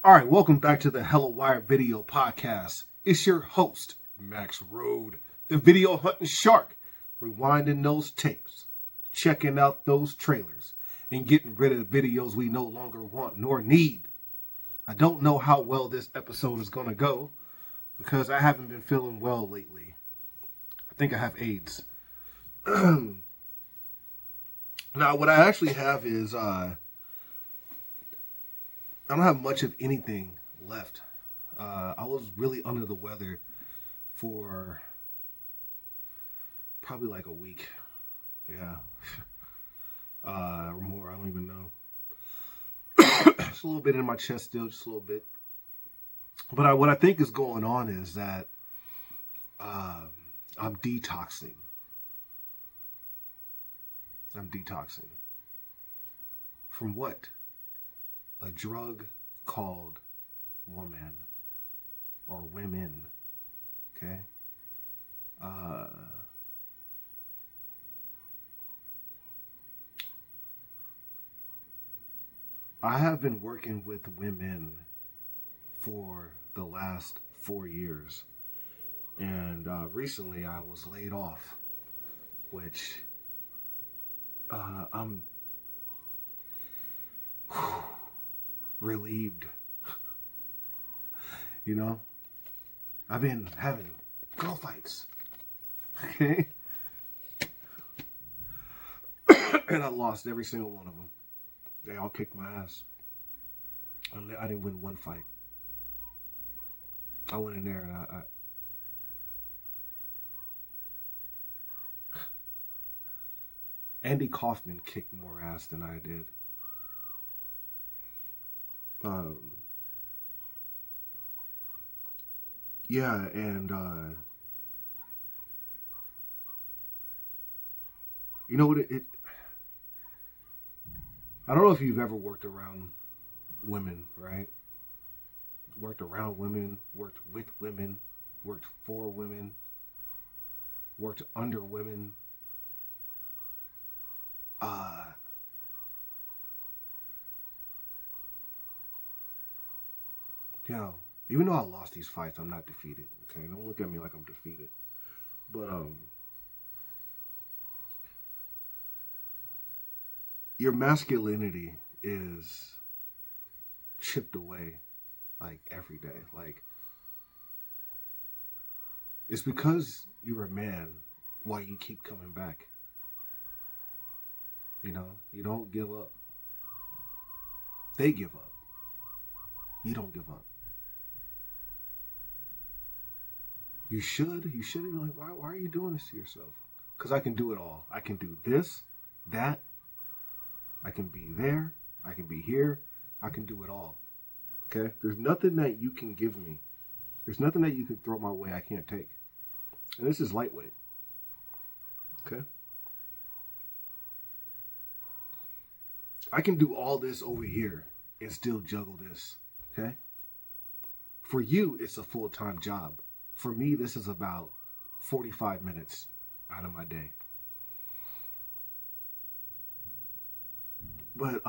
All right, welcome back to the Hello Wire Video Podcast. It's your host, Max Road, the video hunting shark, rewinding those tapes, checking out those trailers, and getting rid of the videos we no longer want nor need. I don't know how well this episode is going to go because I haven't been feeling well lately. I think I have AIDS. Now, what I actually have is I don't have much of anything left. I was really under the weather for probably like a week. Yeah. Or more, I don't even know. Just a little bit in my chest still, just a little bit. But what I think is going on is that I'm detoxing. From what? A drug called woman or women. Okay? I have been working with women for the last 4 years. And recently I was laid off, which I'm relieved. You know, I've been having girl fights. Okay? And I lost every single one of them. They all kicked my ass. I didn't win one fight. I went in there and I Andy Kaufman kicked more ass than I did. Yeah, and you know what? I don't know if you've ever worked around women, right? Worked around women, worked with women, worked for women, worked under women. You know, even though I lost these fights, I'm not defeated. Okay, don't look at me like I'm defeated. But your masculinity is chipped away like every day. Like, it's because you're a man why you keep coming back. You know, you don't give up. They give up. You don't give up. You should be like, why are you doing this to yourself? Because I can do it all. I can do this, that. I can be there. I can be here. I can do it all. Okay? There's nothing that you can give me. There's nothing that you can throw my way I can't take. And this is lightweight. Okay? I can do all this over here and still juggle this. Okay? For you, it's a full-time job. For me, this is about 45 minutes out of my day. But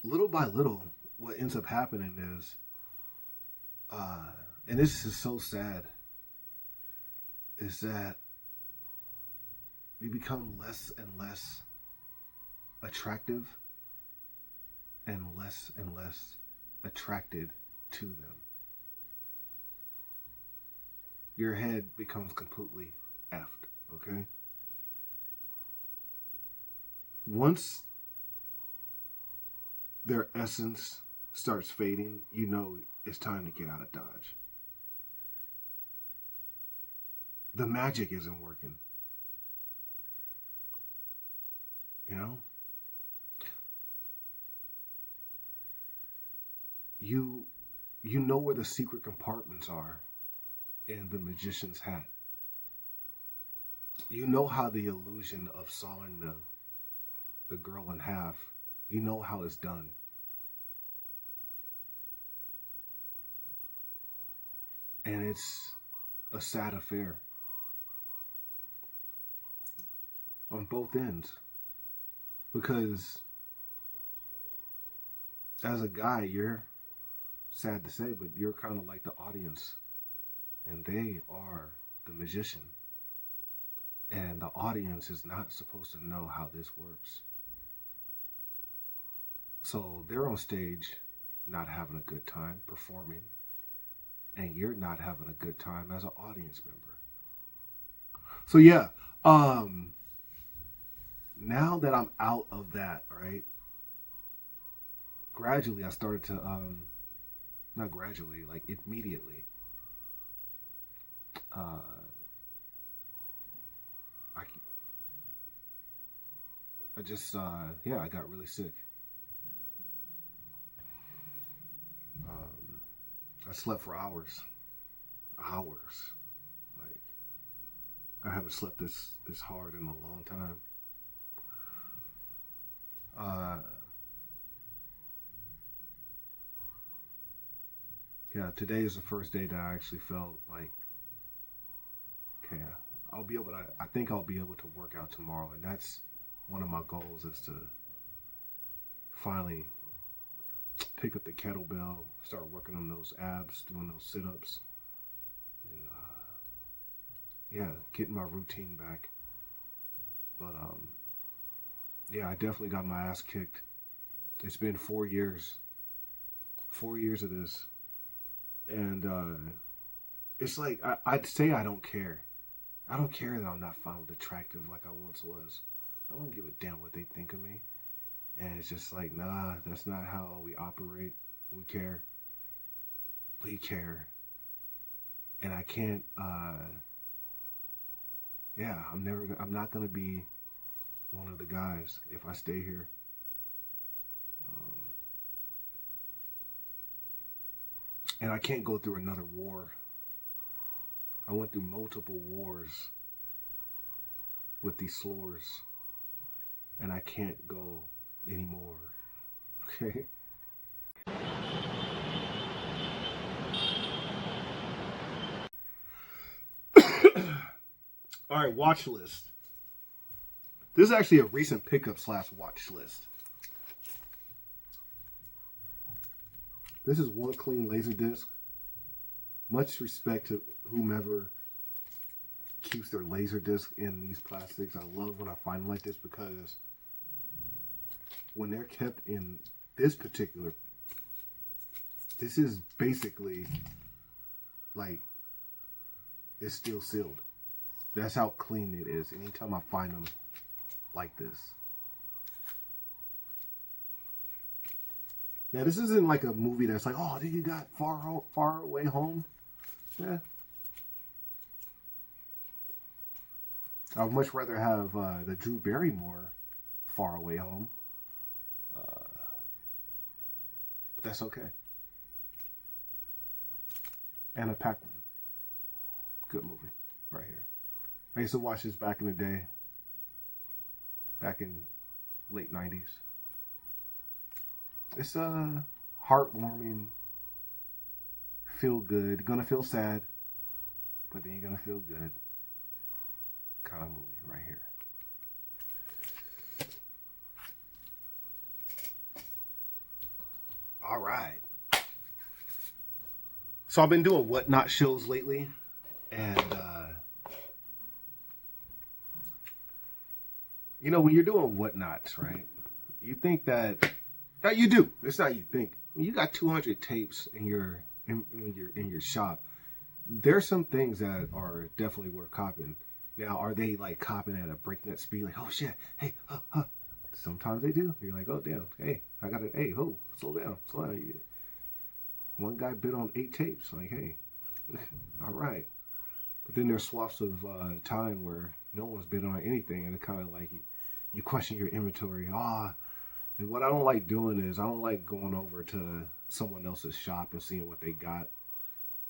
little by little, what ends up happening is, and this is so sad, is that we become less and less attractive and less attracted to them. Your head becomes completely effed, okay? Once their essence starts fading, you know it's time to get out of Dodge. The magic isn't working. You know? You know where the secret compartments are in the magician's hat. You know how the illusion of sawing the girl in half, you know how it's done. And it's a sad affair on both ends. Because as a guy, you're sad to say, but you're kind of like the audience, and they are the magician. And the audience is not supposed to know how this works. So they're on stage not having a good time performing, and you're not having a good time as an audience member. So yeah, now that I'm out of that, right? Gradually I started to not gradually, like immediately. I I just yeah, I got really sick. I slept for hours. Hours. Like I haven't slept this hard in a long time. Uh yeah, today is the first day that I actually felt like, okay, I'll be able to, I think I'll be able to work out tomorrow, and that's one of my goals, is to finally pick up the kettlebell, start working on those abs, doing those sit-ups, and yeah, getting my routine back. But yeah, I definitely got my ass kicked. It's been 4 years, 4 years of this, and it's like I'd say I don't care. I don't care that I'm not found attractive like I once was. I don't give a damn what they think of me. And it's just like, nah, that's not how we operate. We care. We care. And I can't, yeah, I'm not going to be one of the guys if I stay here. And I can't go through another war. I went through multiple wars with these floors, and I can't go anymore. Okay? All right, watch list. This is actually a recent pickup / watch list. This is one clean laser disc. Much respect to whomever keeps their laser disc in these plastics. I love when I find them like this, because when they're kept in this particular, this is basically like, it's still sealed. That's how clean it is anytime I find them like this. Now, this isn't like a movie that's like, oh, you got far away home. Yeah. I would much rather have the Drew Barrymore Far Away Home. But that's okay. Anna Paquin. Good movie. Right here. I used to watch this back in the day. Back in late 90s. It's a heartwarming, feel good. Gonna feel sad, but then you're gonna feel good kind of movie right here. All right. So I've been doing whatnot shows lately, and you know, when you're doing whatnots, right? You think that, now you do. It's not you think. When you got 200 tapes in your shop, there's some things that are definitely worth copying. Now, are they like copying at a breakneck speed? Like, oh shit, hey, Sometimes they do. You're like, oh damn, hey, I gotta, hey, ho, slow down, slow down. One guy bid on 8 tapes. Like, hey, all right. But then there's swaths of time where no one's bid on anything, and it kind of like you question your inventory. And what I don't like doing is I don't like going over to someone else's shop and seeing what they got.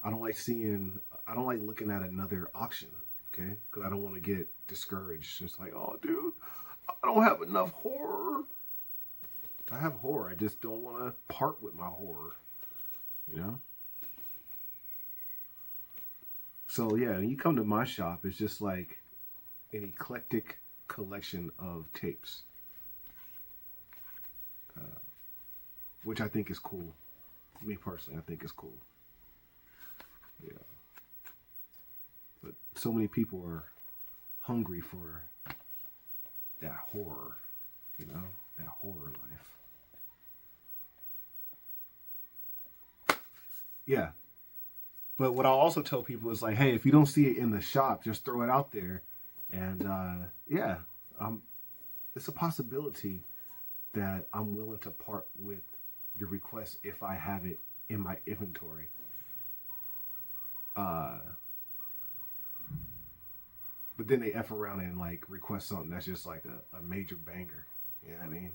I don't like looking at another auction, okay? Because I don't want to get discouraged. It's like, oh, dude, I don't have enough horror. I have horror. I just don't want to part with my horror, you know? So, yeah, when you come to my shop, it's just like an eclectic collection of tapes, which I think is cool. Me personally, I think it's cool. Yeah. But so many people are hungry for that horror, you know, that horror life. Yeah. But what I'll also tell people is like, hey, if you don't see it in the shop, just throw it out there. And yeah, it's a possibility that I'm willing to part with your request if I have it in my inventory. But then they F around and like request something that's just like a major banger. You know what I mean?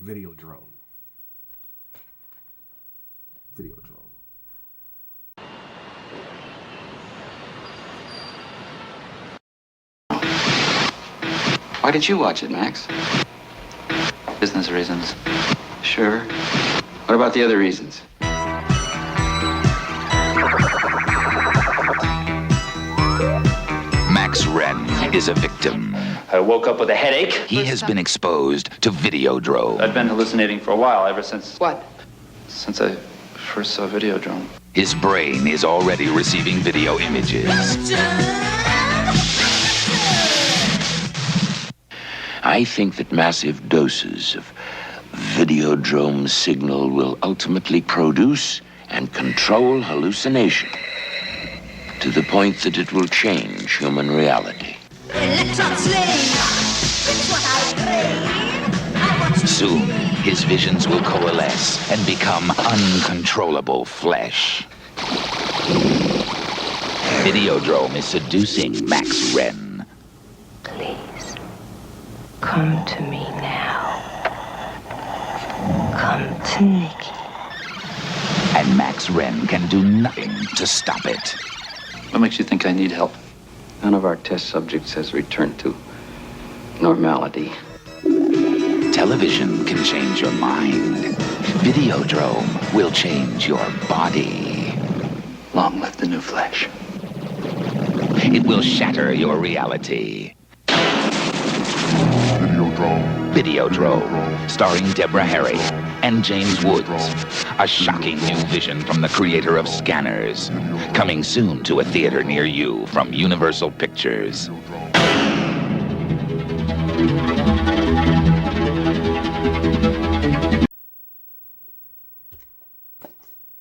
Video drone. Video drone. Why did you watch it, Max? Business reasons. Sure. What about the other reasons? Max Wren is a victim. I woke up with a headache. He has been exposed to Videodrome. I'd been hallucinating for a while, ever since... What? Since I first saw Videodrome. His brain is already receiving video images. I think that massive doses of Videodrome signal will ultimately produce and control hallucination to the point that it will change human reality. Soon, his visions will coalesce and become uncontrollable flesh. Videodrome is seducing Max Wren. Please, come to me now. Come to Nikki. And Max Wren can do nothing to stop it. What makes you think I need help? None of our test subjects has returned to normality. Television can change your mind. Videodrome will change your body. Long live the new flesh. It will shatter your reality. Videodrome, starring Deborah Harry and James Woods. A shocking new vision from the creator of Scanners. Coming soon to a theater near you from Universal Pictures.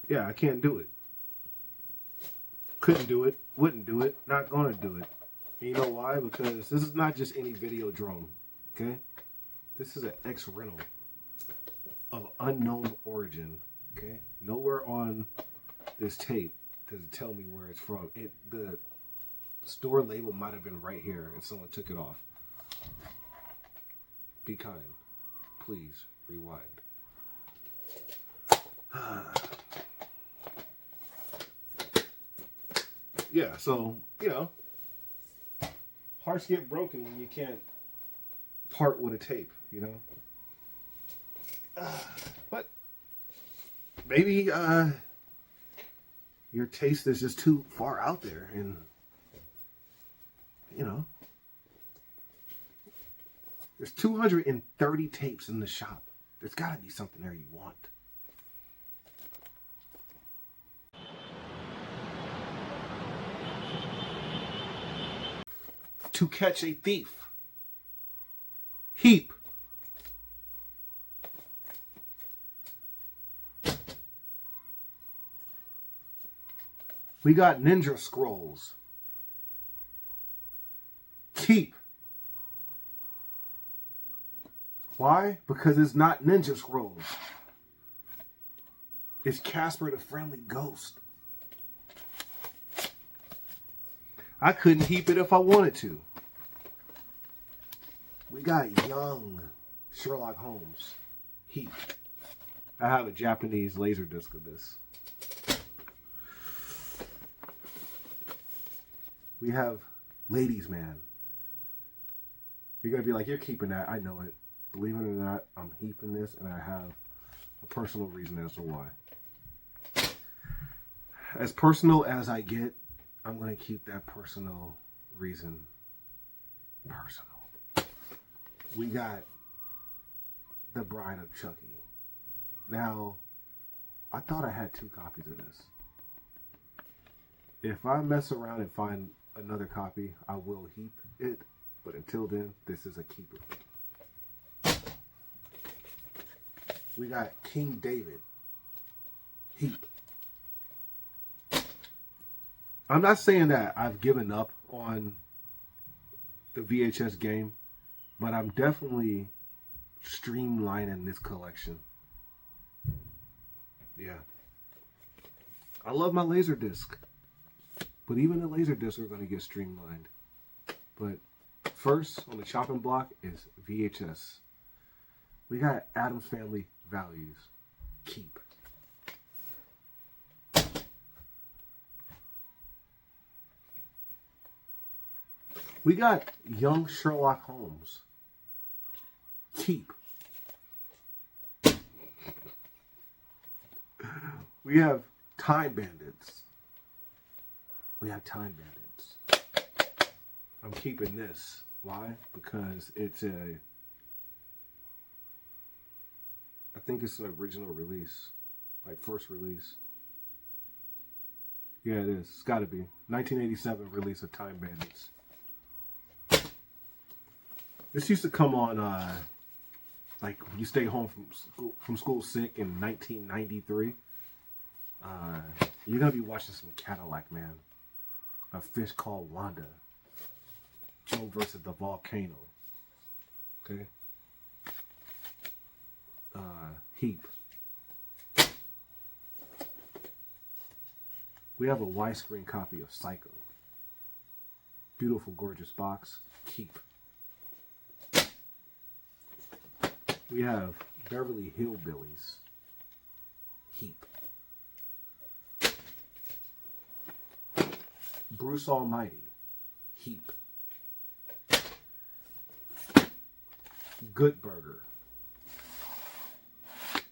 Yeah, I can't do it. Couldn't do it. Wouldn't do it. Not gonna do it. And you know why? Because this is not just any video drone. Okay? This is an X rental of unknown origin. Okay? Nowhere on this tape does it tell me where it's from. The store label might have been right here and someone took it off. Be kind. Please rewind. Yeah, so, you know, hearts get broken when you can't part with a tape, you know. But maybe your taste is just too far out there, and, you know, there's 230 tapes in the shop. There's got to be something there you want. To catch a thief. Heap. We got ninja scrolls. Keep. Why? Because it's not ninja scrolls. It's Casper the Friendly Ghost. I couldn't heap it if I wanted to. We got young Sherlock Holmes. Heap. I have a Japanese laser disc of this. We have Ladies Man. You're going to be like, you're keeping that. I know it. Believe it or not, I'm heaping this, and I have a personal reason as to why. As personal as I get, I'm going to keep that personal reason personal. We got The Bride of Chucky. Now, I thought I had 2 copies of this. If I mess around and find another copy, I will heap it. But until then, this is a keeper. We got King David. Heap. I'm not saying that I've given up on the VHS game, but I'm definitely streamlining this collection. Yeah. I love my Laserdisc. But even the Laserdiscs are going to get streamlined. But first on the chopping block is VHS. We got Addams Family Values. Keep. We got Young Sherlock Holmes. Keep. We have Time Bandits. We have Time Bandits. I'm keeping this. Why? Because it's I think it's an original release. Like first release. Yeah, it is. It's got to be. 1987 release of Time Bandits. This used to come on, like when you stay home from school sick in 1993. You're gonna be watching some Cadillac, man. A Fish Called Wanda. Joe versus the Volcano. Okay. Heap. We have a widescreen copy of Psycho. Beautiful, gorgeous box. Keep. We have Beverly Hillbillies. Heap. Bruce Almighty. Heap. Good Burger.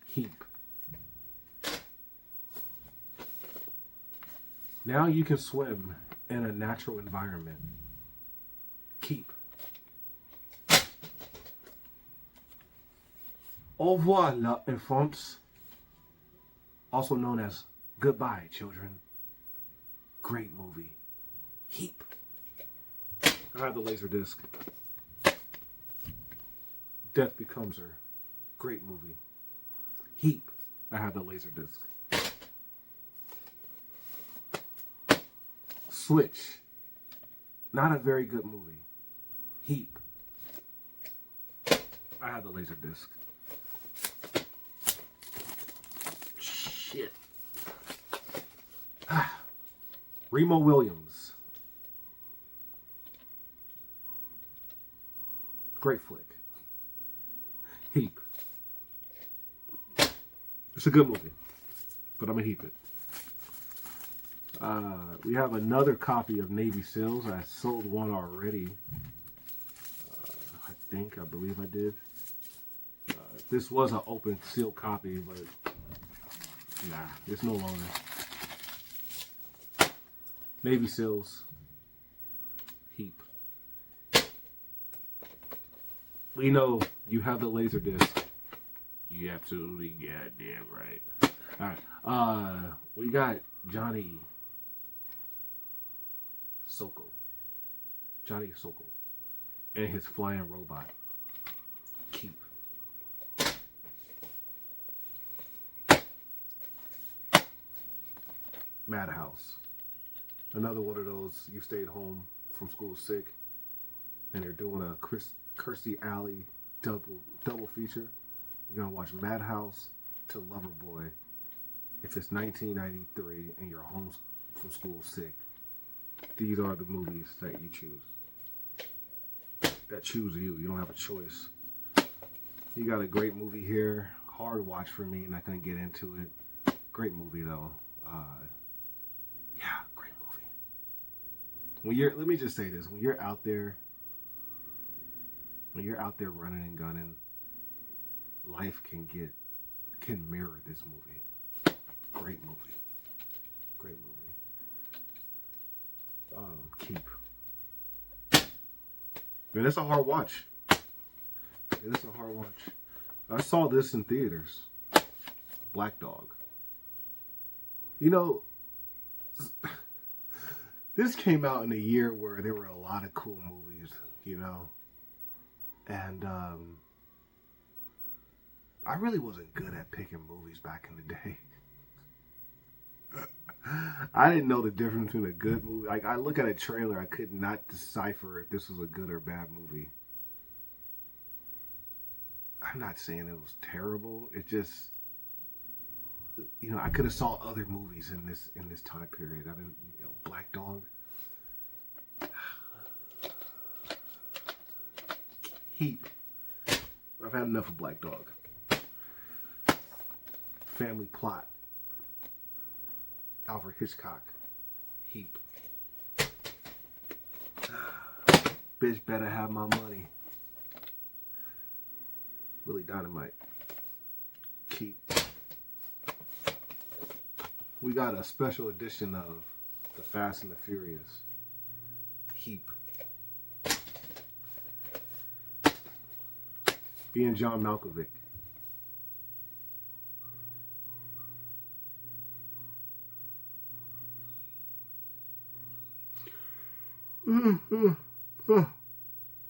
Heap. Now you can swim in a natural environment. Keep. Au revoir, l'enfance. Also known as Goodbye, Children. Great movie. Heap. I have the Laserdisc. Death Becomes Her. Great movie. Heap. I have the Laserdisc. Switch. Not a very good movie. Heap. I have the Laserdisc. Shit. Remo Williams. Great flick. Heap. It's a good movie, but I'm gonna heap it. We have another copy of Navy SEALs. I sold one already. I believe I did. This was an open seal copy, but nah, it's no longer. Navy SEALs. Heap. We know you have the Laserdisc. You absolutely goddamn right. Alright. We got Johnny Sokol. Johnny Sokol. And his flying robot. Keep. Madhouse. Another one of those, you stayed home from school sick and they're doing a Kirstie Alley double feature. You're gonna watch Madhouse to Loverboy if it's 1993 and you're home from school sick. These are the movies that you choose. That choose you. You don't have a choice. You got a great movie here. Hard watch for me. Not gonna get into it. Great movie though. Yeah, great movie. Let me just say this: when you're out there running and gunning, life can mirror this movie. Great movie. Great movie. Keep. Man, it's a hard watch. It is a hard watch. I saw this in theaters. Black Dog. You know, this came out in a year where there were a lot of cool movies, you know. And I really wasn't good at picking movies back in the day. I didn't know the difference between a good movie. Like, I look at a trailer, I could not decipher if this was a good or bad movie. I'm not saying it was terrible. It just, you know, I could have saw other movies in this time period. I didn't, you know, Black Dog. Heat. I've had enough of Black Dog. Family Plot. Alfred Hitchcock. Heap. Bitch better have my money. Really Dynamite. Keep. We got a special edition of The Fast and the Furious. Heap. Being John Malkovich.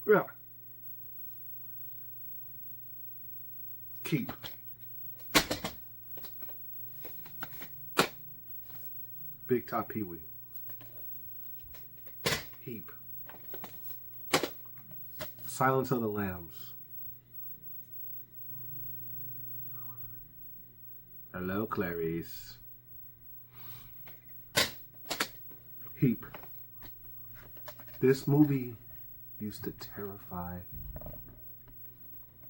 Yeah. Keep. Big Top Pee Wee. Heap. Silence of the Lambs. Hello, Clarice. Heap. This movie used to terrify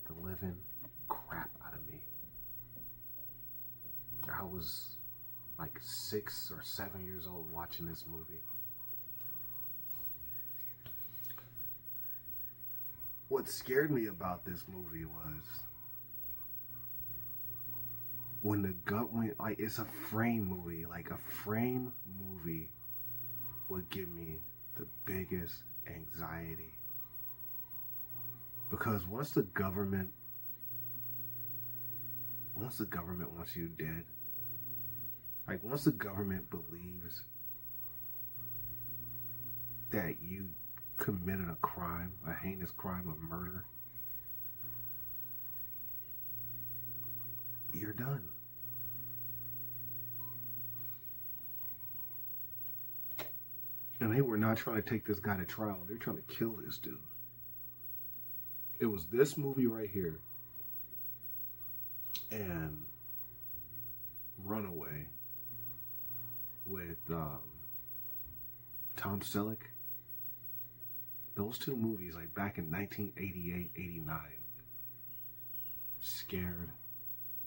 the living crap out of me. I was like 6 or 7 years old watching this movie. What scared me about this movie was when the gut went, like, it's a frame movie. Like, a frame movie would give me the biggest anxiety. Because once the government wants you dead, like, once the government believes that you committed a crime, a heinous crime of murder, you're done. And they were not trying to take this guy to trial. They were trying to kill this dude. It was this movie right here and Runaway with Tom Selleck. Those two movies, like back in 1988, 89, scared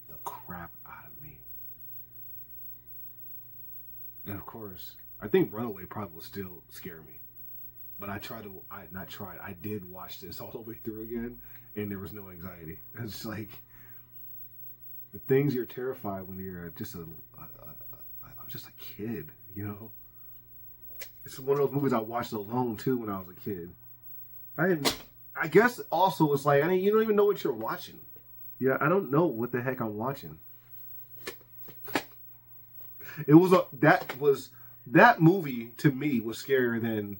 the crap out of me. And of course, I think Runaway probably will still scare me. But I did watch this all the way through again, and there was no anxiety. It's like the things you're terrified when you're just I'm just a kid, you know? It's one of those movies I watched alone too when I was a kid. I guess also it's like, you don't even know what you're watching. Yeah, I don't know what the heck I'm watching. That movie to me was scarier than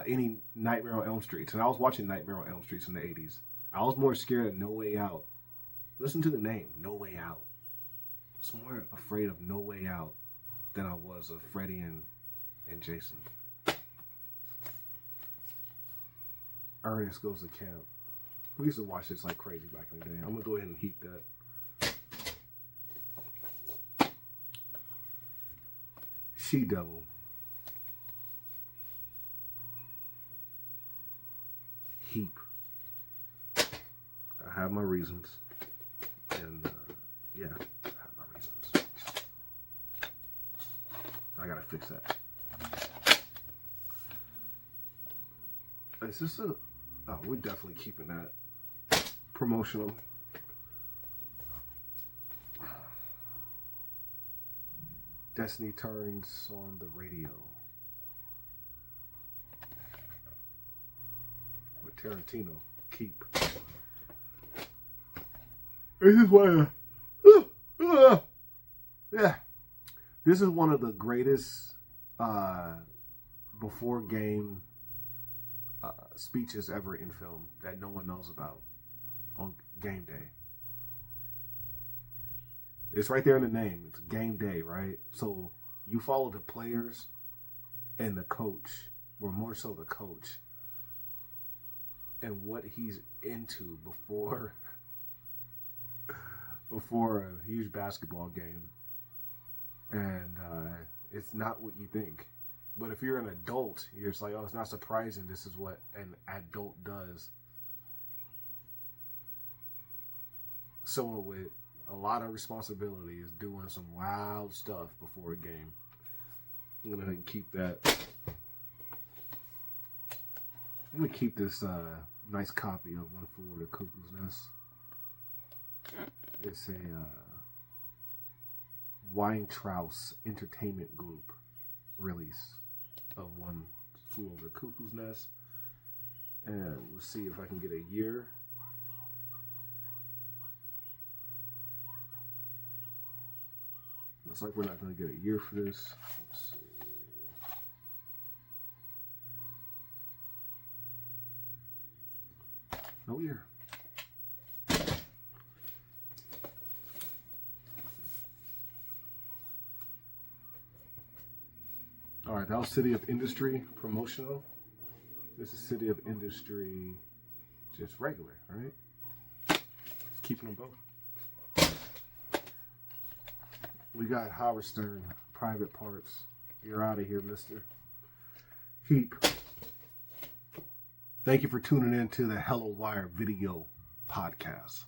any Nightmare on Elm Street. And I was watching Nightmare on Elm Street in the 80s. I was more scared of No Way Out. Listen to the name, No Way Out. I was more afraid of No Way Out than I was of Freddy and Jason. Ernest Goes to Camp. We used to watch this like crazy back in the day. I'm going to go ahead and heat that. She-Devil. Heap. I have my reasons. And, yeah, I have my reasons. I gotta fix that. Is this oh, we're definitely keeping that promotional. Destiny Turns on the Radio with Tarantino. Keep. This is why Yeah. This is one of the greatest before game speeches ever in film that no one knows about on game day. It's right there in the name. It's game day, right? So you follow the players and the coach, or more so the coach, and what he's into before a huge basketball game. And it's not what you think. But if you're an adult, you're just like, oh, it's not surprising this is what an adult does. Someone with a lot of responsibility is doing some wild stuff before a game. I'm going to keep that. I'm going to keep this nice copy of One Flew Over the Cuckoo's Nest. It's a Weintraus Entertainment Group release of One Flew Over the Cuckoo's Nest. And we'll see if I can get a year. Looks like we're not going to get a year for this. Let's see. No year. All right, that was City of Industry promotional. This is City of Industry just regular, right? Keeping them both. We got Howard Stern, Private Parts. You're out of here, mister. Heap. Thank you for tuning in to the Hello Wire video podcast.